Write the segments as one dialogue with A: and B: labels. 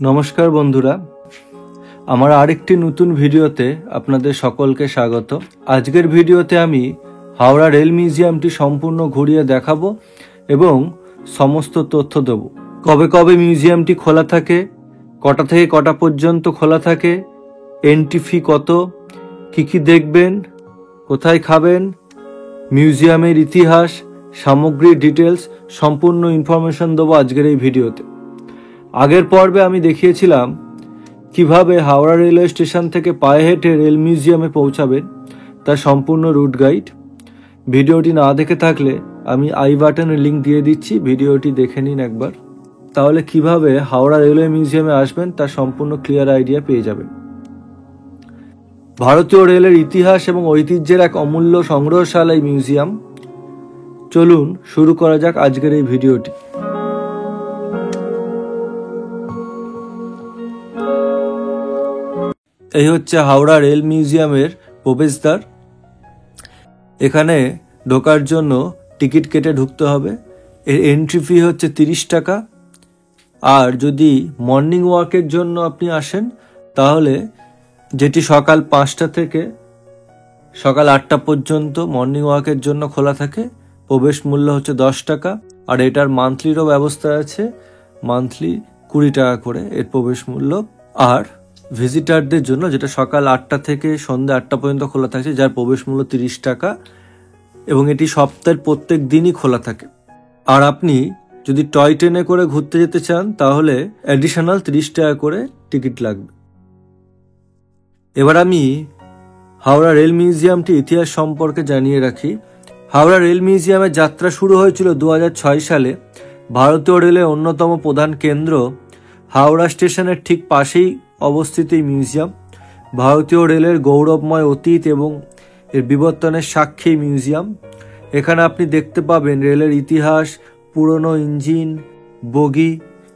A: নমস্কার বন্ধুরা, আমার আরেকটি নতুন ভিডিওতে আপনাদের সকলকে স্বাগত। আজকের ভিডিওতে আমি হাওড়া রেল মিউজিয়ামটি সম্পূর্ণ ঘুরিয়ে দেখাবো এবং সমস্ত তথ্য দেব। কবে কবে মিউজিয়ামটি খোলা থাকে, কটা থেকে কটা পর্যন্ত খোলা থাকে, এন্ট্রি ফি কত, কী কী দেখবেন, কোথায় খাবেন, মিউজিয়ামের ইতিহাস, সামগ্রীর ডিটেলস সম্পূর্ণ ইনফরমেশন দেবো আজকের এই ভিডিওতে। আগের পর্বে আমি দেখিয়েছিলাম কিভাবে হাওড়া রেলওয়ে স্টেশন থেকে পায়ে হেঁটে রেল মিউজিয়ামে পৌঁছাবেন, তার সম্পূর্ণ রুট গাইড। ভিডিওটি না দেখে থাকলে আমি আই বাটনে লিঙ্ক দিয়ে দিচ্ছি, ভিডিওটি দেখে নিন একবার। তাহলে কিভাবে হাওড়া রেলওয়ে মিউজিয়ামে আসবেন তার সম্পূর্ণ ক্লিয়ার আইডিয়া পেয়ে যাবেন। ভারতীয় রেলের ইতিহাস এবং ঐতিহ্যের এক অমূল্য সংগ্রহশালা এই মিউজিয়াম। চলুন শুরু করা যাক আজকের এই ভিডিওটি। এই হচ্ছে হাওড়া রেল মিউজিয়ামের প্রবেশদ্বার। এখানে ঢোকার জন্য টিকিট কেটে ঢুকতে হবে। এর এন্ট্রি ফি হচ্ছে 30 টাকা। আর যদি মর্নিং ওয়াকের জন্য আপনি আসেন তাহলে, যেটি সকাল 5টা থেকে সকাল 8টা পর্যন্ত মর্নিং ওয়াকের জন্য খোলা থাকে, প্রবেশ মূল্য হচ্ছে 10 টাকা। আর এটার মান্থলিরও ব্যবস্থা আছে, মান্থলি 20 টাকা করে এর প্রবেশ মূল্য। আর ভিজিটারদের জন্য, যেটা সকাল 8টা থেকে সন্ধ্যা 8টা পর্যন্ত খোলা থাকে, যার প্রবেশ মূল্য 30 টাকা এবং এটি সপ্তাহের প্রত্যেক দিনই খোলা থাকে। আর আপনি যদি টয় ট্রেনে করে ঘুরতে যেতে চান তাহলে অ্যাডিশনাল 30 টাকা করে টিকিট লাগবে। এবার আমি হাওড়া রেল মিউজিয়ামটি ইতিহাস সম্পর্কে জানিয়ে রাখি। হাওড়া রেল মিউজিয়ামের যাত্রা শুরু হয়েছিল 2006 সালে। ভারতীয় রেলের অন্যতম প্রধান কেন্দ্র হাওড়া স্টেশনের ঠিক পাশেই অবস্থিত এই মিউজিয়াম। ভারতীয় রেলের গৌরবময় অতীত এবং এর বিবর্তনের সাক্ষী মিউজিয়াম। এখানে আপনি দেখতে পাবেন রেলের ইতিহাস, পুরনো ইঞ্জিন, বগি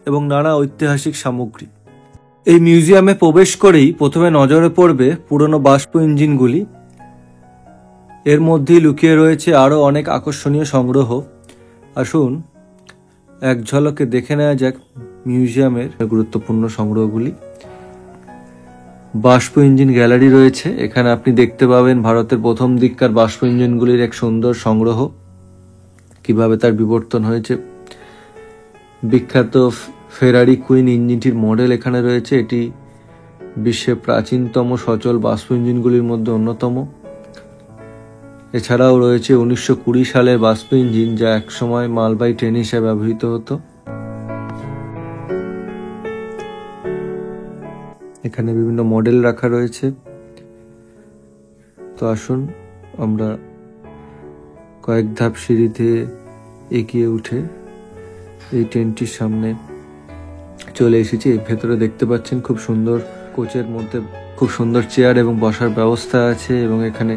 A: এবং নানা ঐতিহাসিক সামগ্রী। এই মিউজিয়ামে প্রবেশ করেই প্রথমে নজরে পড়বে পুরনো বাষ্প ইঞ্জিনগুলি। এর মধ্যেই লুকিয়ে রয়েছে আরও অনেক আকর্ষণীয় সংগ্রহ। আসুন এক ঝলকে দেখে নেওয়া যাক মিউজিয়ামের গুরুত্বপূর্ণ সংগ্রহগুলি। বাষ্প ইঞ্জিন গ্যালারি রয়েছে। এখানে আপনি দেখতে পাবেন ভারতের প্রথম দিককার বাষ্প ইঞ্জিনগুলির এক সুন্দর সংগ্রহ, কিভাবে তার বিবর্তন হয়েছে। বিখ্যাত ফেরারি কুইন ইঞ্জিনটির মডেল এখানে রয়েছে। এটি বিশ্বের প্রাচীনতম সচল বাষ্প ইঞ্জিনগুলির মধ্যে অন্যতম। এছাড়াও রয়েছে 1920 সালের বাষ্প ইঞ্জিন, যা একসময় মালবাহী ট্রেন হিসেবে ব্যবহৃত হতো। এখানে বিভিন্ন মডেল রাখা রয়েছে। তো আসুন আমরা কয়েক ধাপ সিঁড়িতে এগিয়ে উঠে এই ট্রেনটির সামনে চলে এসেছি। এর ভেতরে দেখতে পাচ্ছেন খুব সুন্দর কোচের মধ্যে খুব সুন্দর চেয়ার এবং বসার ব্যবস্থা আছে, এবং এখানে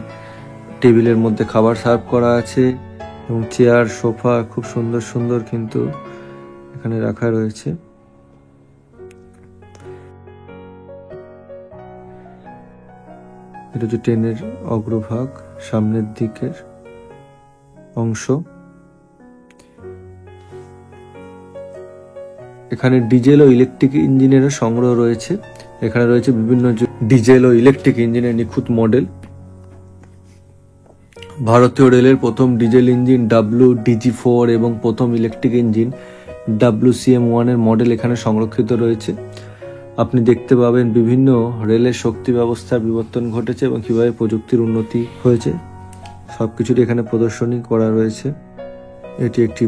A: টেবিলের মধ্যে খাবার সার্ভ করা আছে এবং চেয়ার, সোফা খুব সুন্দর সুন্দর কিন্তু এখানে রাখা রয়েছে। এটা হচ্ছে ট্রেনের অগ্রভাগ, সামনের দিকের অংশ। এখানে ডিজেল ও ইলেকট্রিক ইঞ্জিনের সংগ্রহ রয়েছে। এখানে রয়েছে বিভিন্ন ডিজেল ও ইলেকট্রিক ইঞ্জিনের নিখুঁত মডেল। ভারতীয় রেলের প্রথম ডিজেল ইঞ্জিন WDG4 এবং প্রথম ইলেকট্রিক ইঞ্জিন WCM1 এর মডেল এখানে সংরক্ষিত রয়েছে। আপনি দেখতে পাবেন বিভিন্ন রেলের শক্তি ব্যবস্থার বিবর্তন ঘটেছে এবং কিভাবে প্রযুক্তির উন্নতি হয়েছে, সবকিছুরই এখানে প্রদর্শনী করা রয়েছে। এটি একটি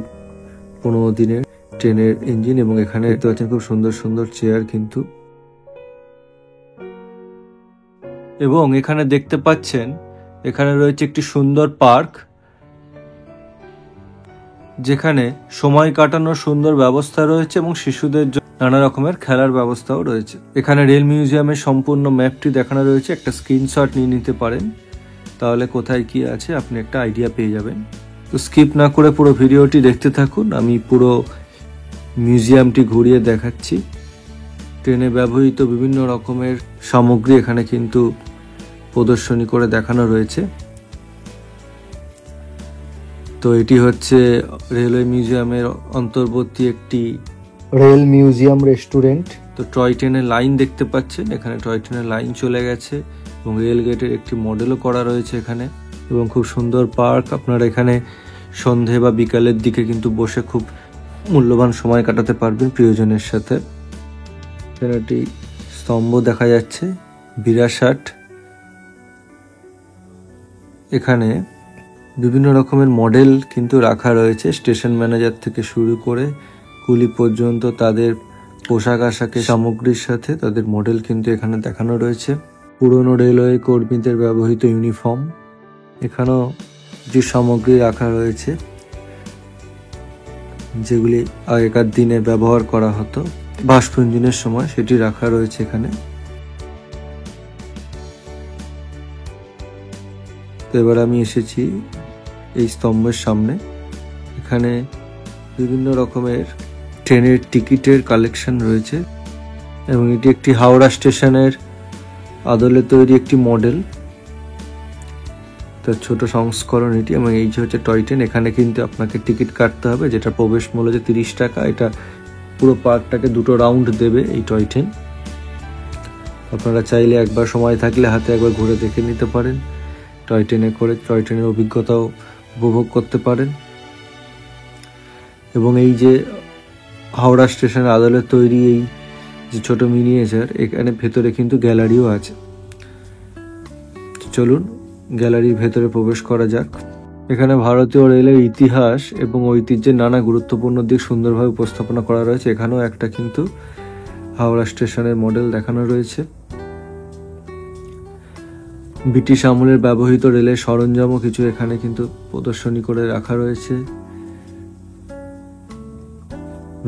A: 15 দিনের ট্রেনের ইঞ্জিন এবং এখানে দেখতে পাচ্ছেন খুব সুন্দর সুন্দর চেয়ার কিন্তু। এবং এখানে দেখতে পাচ্ছেন এখানে রয়েছে একটি সুন্দর পার্ক, যেখানে সময় কাটানোর সুন্দর ব্যবস্থা রয়েছে এবং শিশুদের জন্য নানা রকমের খেলার ব্যবস্থাও রয়েছে। এখানে রেল মিউজিয়ামের সম্পূর্ণ ম্যাপটি দেখানো রয়েছে। একটা স্ক্রিনশট নিয়ে নিতে পারেন, তাহলে কোথায় কি আছে আপনি একটা আইডিয়া পেয়ে যাবেন। তো স্কিপ না করে পুরো ভিডিওটি দেখতে থাকুন, আমি পুরো মিউজিয়ামটি ঘুরিয়ে দেখাচ্ছি। ট্রেনে ব্যবহৃত বিভিন্ন রকমের সামগ্রী এখানে কিন্তু প্রদর্শনী করে দেখানো রয়েছে। তো এটি হচ্ছে রেলওয়ে মিউজিয়ামের অন্তর্বর্তী একটি রেল মিউজিয়াম রেস্টুরেন্ট। তো টয় ট্রেনের লাইন দেখতে পাচ্ছেন, এখানে টয় ট্রেনের লাইন চলে গেছে এবং রেল গেটের একটি মডেলও করা রয়েছে এখানে, এবং খুব সুন্দর পার্ক। আপনারা এখানে সন্ধে বা বিকালের দিকে কিন্তু বসে খুব মূল্যবান সময় কাটাতে পারবেন প্রিয়জনের সাথে। এখানে একটি স্তম্ভ দেখা যাচ্ছে, বিরাট। এখানে বিভিন্ন রকমের মডেল কিন্তু রাখা রয়েছে, স্টেশন ম্যানেজার থেকে শুরু করে কুলি পর্যন্ত তাদের পোশাক আশাকের সামগ্রীর সাথে তাদের মডেল কিন্তু এখানে দেখানো রয়েছে। পুরনো রেলওয়ে কর্মীদের ব্যবহৃত ইউনিফর্ম, এখানেও যে সামগ্রী রাখা রয়েছে যেগুলি আগেকার দিনে ব্যবহার করা হতো বাষ্প ইঞ্জিনের সময়, সেটি রাখা রয়েছে এখানে। তো এবার আমি এসেছি এই স্তম্ভের সামনে। এখানে বিভিন্ন রকমের ট্রেনের টিকিটের কালেকশন রয়েছে এবং এটি একটি হাওড়া স্টেশনের আদলে তৈরি একটি মডেল, তার ছোট সংস্করণ এটি। এবং এই যে হচ্ছে টয় ট্রেন, এখানে কিন্তু আপনাকে টিকিট কাটতে হবে, যেটা প্রবেশ মূল্য যে 30 টাকা। এটা পুরো পার্কটাকে 2টো রাউন্ড দেবে এই টয় ট্রেন। আপনারা চাইলে একবার সময় থাকলে হাতে একবার ঘুরে দেখে নিতে পারেন, টয় ট্রেনে করে টয় ট্রেনের অভিজ্ঞতাও উপভোগ করতে পারেন। এবং এই যে হাওড়া স্টেশনের আদলে তৈরি এই যে ছোট মিনিয়েচার, এখানে ভেতরে কিন্তু গ্যালারিও আছে। চলুন গ্যালারির ভেতরে প্রবেশ করা যাক। এখানে ভারতীয় রেলের ইতিহাস এবং ঐতিহ্যের নানা গুরুত্বপূর্ণ দিক সুন্দরভাবে উপস্থাপনা করা রয়েছে। এখানেও একটা কিন্তু হাওড়া স্টেশনের মডেল দেখানো রয়েছে। ব্রিটিশ আমলের ব্যবহৃত রেলের সরঞ্জামও কিছু এখানে কিন্তু প্রদর্শনী করে রাখা রয়েছে।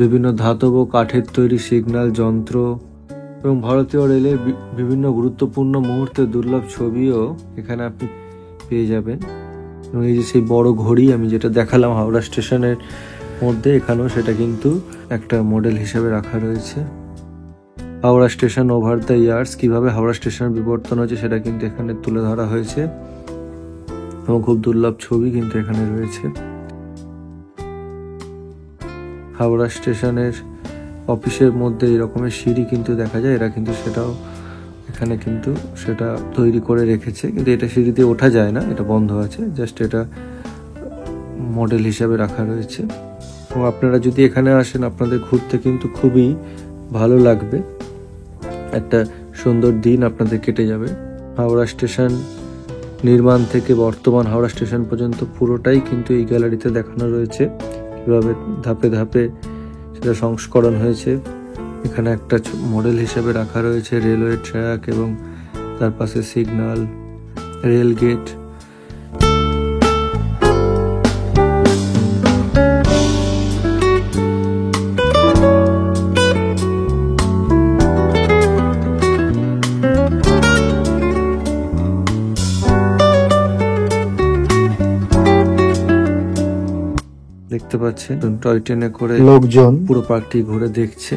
A: বিভিন্ন ধাতব ও কাঠের তৈরি সিগন্যাল যন্ত্র এবং ভারতীয় রেলের বিভিন্ন গুরুত্বপূর্ণ মুহূর্তের দুর্লভ ছবিও এখানে আপনি পেয়ে যাবেন। এবং এই যে সেই বড় ঘড়ি আমি যেটা দেখালাম হাওড়া স্টেশনের মধ্যে, এখানেও সেটা কিন্তু একটা মডেল হিসেবে রাখা রয়েছে। Howrah station over the years, কিভাবে হাওড়া স্টেশনের বিবর্তন হয়েছে সেটা কিন্তু এখানে তুলে ধরা হয়েছে এবং খুব দুর্লভ ছবি কিন্তু এখানে রয়েছে। হাওড়া স্টেশনের অফিসের মধ্যে এই রকমের সিঁড়ি কিন্তু দেখা যায়, এরা কিন্তু সেটাও এখানে কিন্তু সেটা তৈরি করে রেখেছে, কিন্তু এটা সিঁড়ি দিয়ে ওঠা যায় না, এটা বন্ধ আছে, জাস্ট এটা মডেল হিসাবে রাখা রয়েছে। এবং আপনারা যদি এখানে আসেন আপনাদের ঘুরতে কিন্তু খুবই ভালো লাগবে, একটা সুন্দর দিন আপনাদের কেটে যাবে। হাওড়া স্টেশন নির্মাণ থেকে বর্তমান হাওড়া স্টেশন পর্যন্ত পুরোটাই কিন্তু এই গ্যালারিতে দেখানো রয়েছে, কিভাবে ধাপে ধাপে সেটা সংস্করণ হয়েছে। এখানে একটা মডেল হিসেবে রাখা রয়েছে রেলওয়ে ট্র্যাক এবং তার পাশে সিগন্যাল, রেল গেট। দেখতে পাচ্ছেন টয় ট্রেনে করে লোকজন পুরো পার্কটি ঘুরে দেখছে।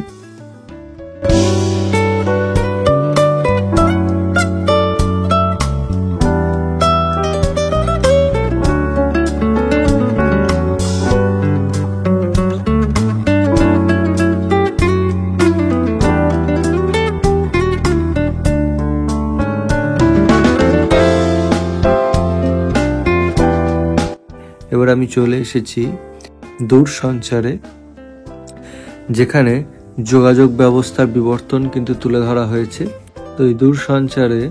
A: এবার আমি চলে এসেছি দূরসঞ্চারে, যেখানে যোগাযোগ ব্যবস্থার বিবর্তন কিন্তু তুলে ধরা হয়েছে। তো এই দূরসঞ্চারে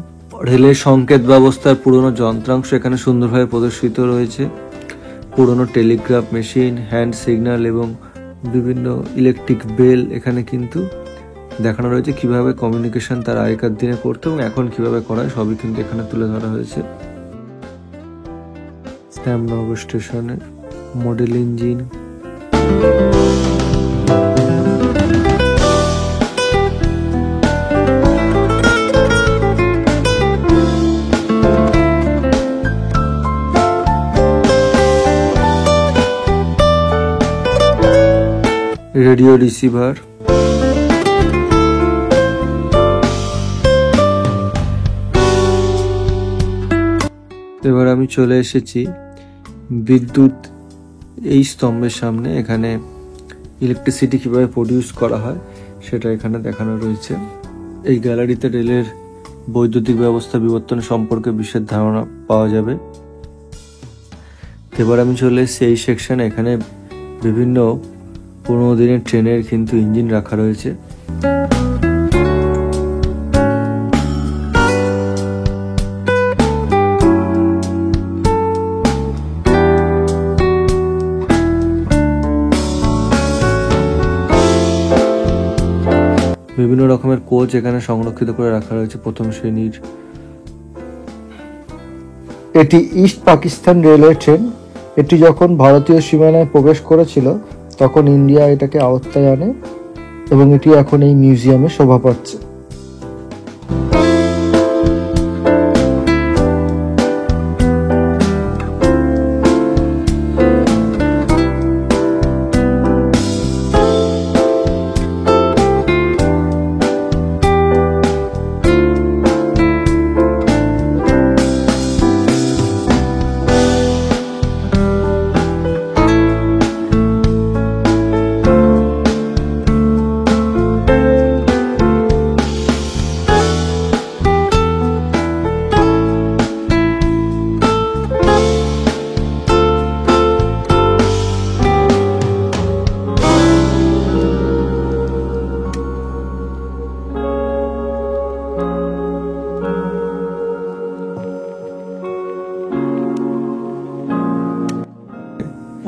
A: রেলের সংকেত ব্যবস্থার পুরনো যন্ত্রাংশ এখানে সুন্দরভাবে প্রদর্শিত রয়েছে। পুরনো টেলিগ্রাফ মেশিন, হ্যান্ড সিগন্যাল এবং বিভিন্ন ইলেকট্রিক বেল এখানে কিন্তু দেখানো রয়েছে, কিভাবে কমিউনিকেশন তার আগেকার দিনে করতো এবং এখন কিভাবে করা হয় সবই কিন্তু এখানে তুলে ধরা হয়েছে। শ্যামনগর স্টেশনের মডেল ইঞ্জিন, রেডিও রিসিভার, এবার আমি চলে এসেছি বিদ্যুৎ এই স্তম্ভের সামনে। এখানে ইলেকট্রিসিটি কিভাবে প্রডিউস করা হয় সেটা এখানে দেখানো রয়েছে। এই গ্যালারিতে রেলের বৈদ্যুতিক ব্যবস্থা বিবর্তন সম্পর্কে বিশেষ ধারণা পাওয়া যাবে। এবার আমি চলে এসেছি এই সেকশনে। এখানে বিভিন্ন পুরোনো দিনের ট্রেনের কিন্তু ইঞ্জিন রাখা রয়েছে। বিভিন্ন রকমের কোচ এখানে সংরক্ষিত করে রাখা রয়েছে প্রথম শ্রেণীর। এটি ইস্ট পাকিস্তান রেলওয়ে ট্রেন। এটি যখন ভারতীয় সীমানায় প্রবেশ করেছিল তখন ইন্ডিয়া এটাকে আওতায় আনে এবং এটি এখন এই মিউজিয়ামে শোভা পাচ্ছে।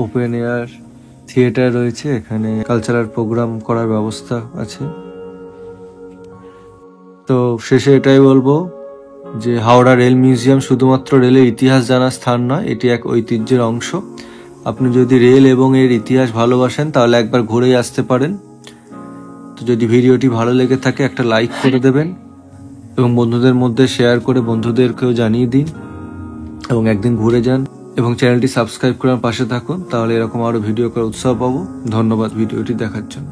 A: ওপেন এয়ার থিয়েটার রয়েছে, এখানে কালচারাল প্রোগ্রাম করার ব্যবস্থা আছে। তো শেষে এটাই বলবো যে হাওড়া রেল মিউজিয়াম শুধুমাত্র রেলের ইতিহাস জানার স্থান নয়, এটি এক ঐতিহ্যের অংশ। আপনি যদি রেল এবং এর ইতিহাস ভালোবাসেন তাহলে একবার ঘুরেই আসতে পারেন। তো যদি ভিডিওটি ভালো লেগে থাকে একটা লাইক করে দেবেন এবং বন্ধুদের মধ্যে শেয়ার করে বন্ধুদেরকেও জানিয়ে দিন এবং একদিন ঘুরে যান এবং চ্যানেলটি সাবস্ক্রাইব করে পাশে থাকুন, তাহলে এরকম আরো ভিডিও করার উৎসাহ পাবো। ধন্যবাদ ভিডিওটি দেখার জন্য।